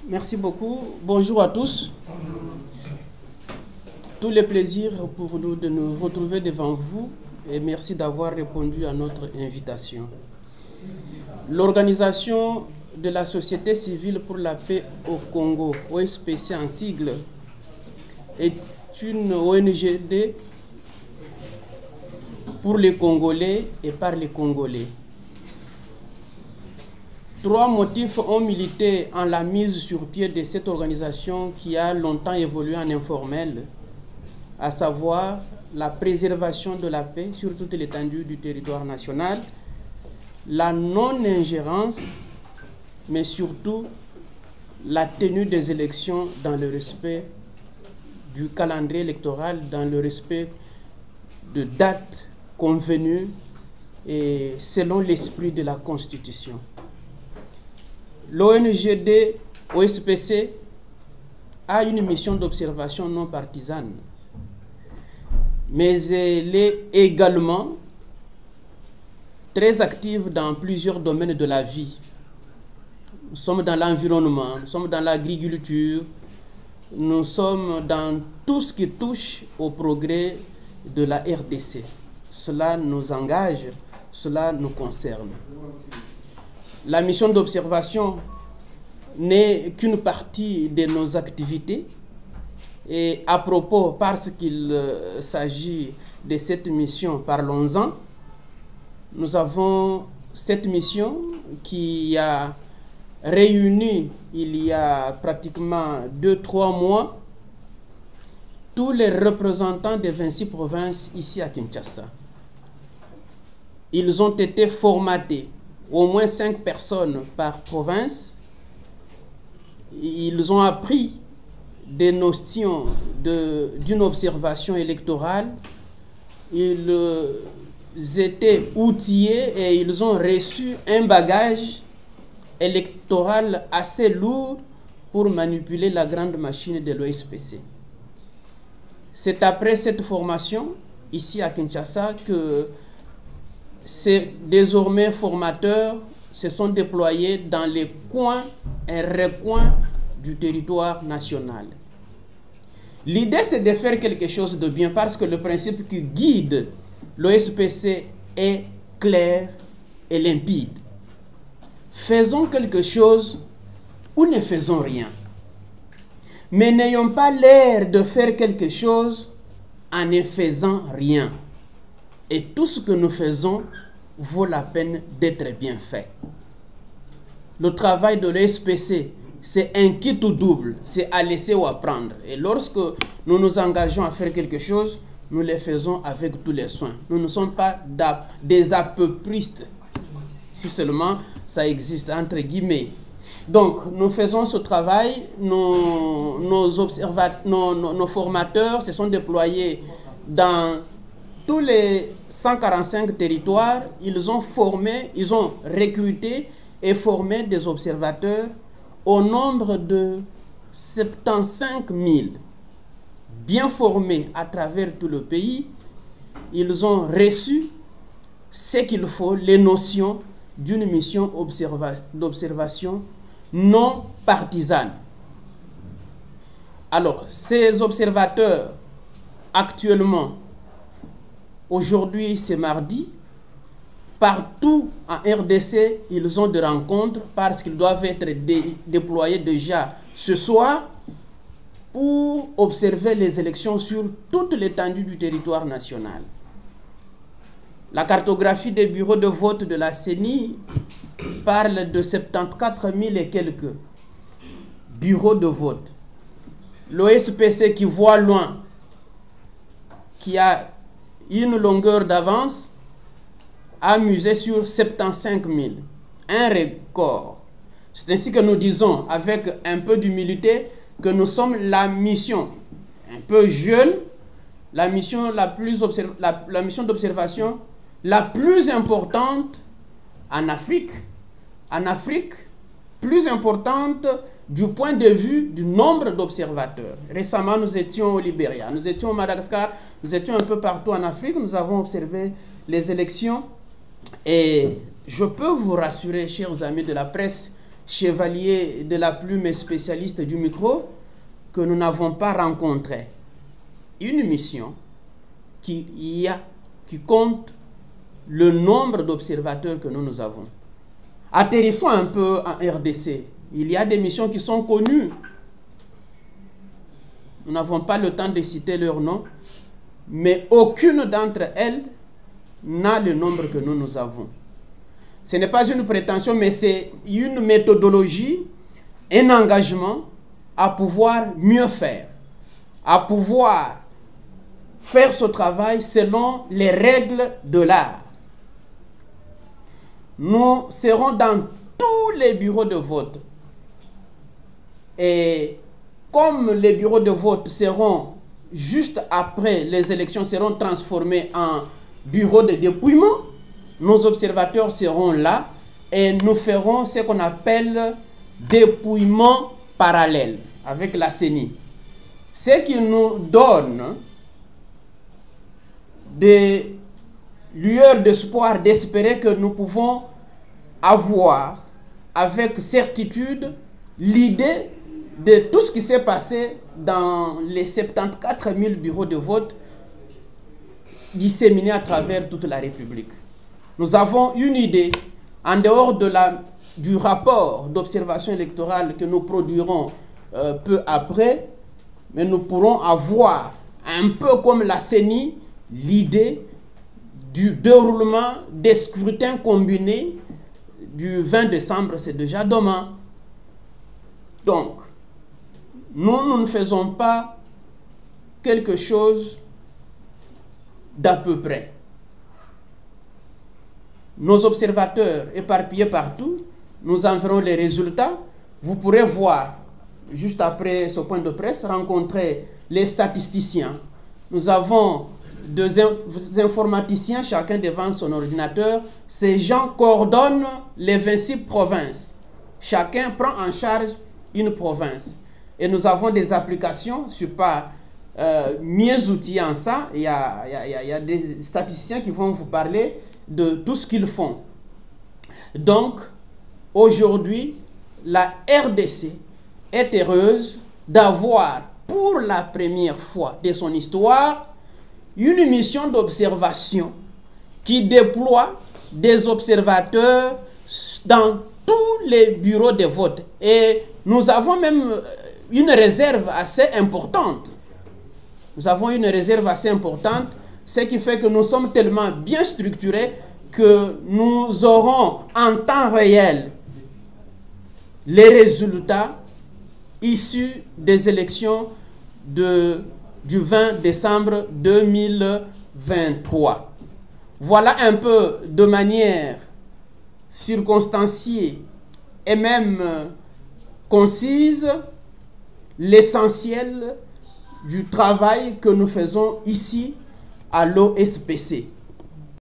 Merci beaucoup. Bonjour à tous. Tous les plaisirs pour nous de nous retrouver devant vous et merci d'avoir répondu à notre invitation. L'Organisation de la société civile pour la paix au Congo, OSPC en sigle, est une ONGD pour les Congolais et par les Congolais. 3 motifs ont milité en la mise sur pied de cette organisation qui a longtemps évolué en informel, à savoir la préservation de la paix sur toute l'étendue du territoire national, la non-ingérence, mais surtout la tenue des élections dans le respect du calendrier électoral, dans le respect de dates convenues et selon l'esprit de la Constitution. L'ONGD OSPC a une mission d'observation non partisane, mais elle est également très active dans plusieurs domaines de la vie. Nous sommes dans l'environnement, nous sommes dans l'agriculture, nous sommes dans tout ce qui touche au progrès de la RDC. Cela nous engage, cela nous concerne. La mission d'observation n'est qu'une partie de nos activités. Et à propos, parce qu'il s'agit de cette mission, parlons-en. Nous avons cette mission qui a réuni il y a pratiquement 2-3 mois tous les représentants des 26 provinces ici à Kinshasa. Ils ont été formatés, au moins 5 personnes par province. Ils ont appris des notions d'une observation électorale. Ils étaient outillés et ils ont reçu un bagage électoral assez lourd pour manipuler la grande machine de l'OSPC. C'est après cette formation, ici à Kinshasa, que ces désormais formateurs se sont déployés dans les coins et recoins du territoire national. L'idée, c'est de faire quelque chose de bien parce que le principe qui guide l'OSPC est clair et limpide. Faisons quelque chose ou ne faisons rien. Mais n'ayons pas l'air de faire quelque chose en ne faisant rien. Et tout ce que nous faisons vaut la peine d'être bien fait. Le travail de l'OSPC, c'est un kit ou double, c'est à laisser ou à prendre. Et lorsque nous nous engageons à faire quelque chose, nous le faisons avec tous les soins. Nous ne sommes pas des apopristes, si seulement ça existe, entre guillemets. Donc, nous faisons ce travail, nos formateurs se sont déployés dans tous les 145 territoires. Ils ont formé, ils ont recruté et formé des observateurs au nombre de 75 000, bien formés à travers tout le pays. Ils ont reçu ce qu'il faut, les notions d'une mission d'observation non partisane. Alors, ces observateurs, actuellement, aujourd'hui c'est mardi, partout en RDC, ils ont des rencontres parce qu'ils doivent être déployés déjà ce soir pour observer les élections sur toute l'étendue du territoire national. La cartographie des bureaux de vote de la CENI parle de 74 000 et quelques bureaux de vote. L'OSPC qui voit loin, qui a une longueur d'avance, a misé sur 75 000, un record. C'est ainsi que nous disons, avec un peu d'humilité, que nous sommes la mission, un peu jeune, la mission d'observation la plus importante en Afrique. En Afrique, plus importante du point de vue du nombre d'observateurs. Récemment, nous étions au Libéria, nous étions au Madagascar, nous étions un peu partout en Afrique, nous avons observé les élections et je peux vous rassurer, chers amis de la presse, chevalier de la plume et spécialiste du micro, que nous n'avons pas rencontré une mission qui compte le nombre d'observateurs que nous avons. Atterrissons un peu en RDC. Il y a des missions qui sont connues. Nous n'avons pas le temps de citer leurs noms, mais aucune d'entre elles n'a le nombre que nous avons. Ce n'est pas une prétention, mais c'est une méthodologie, un engagement à pouvoir mieux faire, à pouvoir faire ce travail selon les règles de l'art. Nous serons dans tous les bureaux de vote. Et comme les bureaux de vote seront, juste après les élections, seront transformés en bureaux de dépouillement, nos observateurs seront là et nous ferons ce qu'on appelle dépouillement parallèle avec la CENI. Ce qui nous donne des lueurs d'espoir, d'espérer que nous pouvons avoir avec certitude l'idée de tout ce qui s'est passé dans les 74 000 bureaux de vote disséminés à travers toute la République. Nous avons une idée, en dehors du rapport d'observation électorale que nous produirons peu après, mais nous pourrons avoir, un peu comme la CENI, l'idée du déroulement des scrutins combinés du 20 décembre, c'est déjà demain. Donc, nous ne faisons pas quelque chose d'à peu près. Nos observateurs éparpillés partout, nous en verrons les résultats. Vous pourrez voir, juste après ce point de presse, rencontrer les statisticiens. Nous avons deux informaticiens, chacun devant son ordinateur. Ces gens coordonnent les 26 provinces. Chacun prend en charge une province. Et nous avons des applications, je ne suis pas mieux outillé en ça. Il y a des statisticiens qui vont vous parler de tout ce qu'ils font. Donc, aujourd'hui, la RDC est heureuse d'avoir, pour la première fois de son histoire, une mission d'observation qui déploie des observateurs dans tous les bureaux de vote. Et nous avons même une réserve assez importante. Nous avons une réserve assez importante, ce qui fait que nous sommes tellement bien structurés que nous aurons en temps réel les résultats issus des élections du 20 décembre 2023. Voilà un peu de manière circonstanciée et même concise l'essentiel du travail que nous faisons ici à l'OSPC.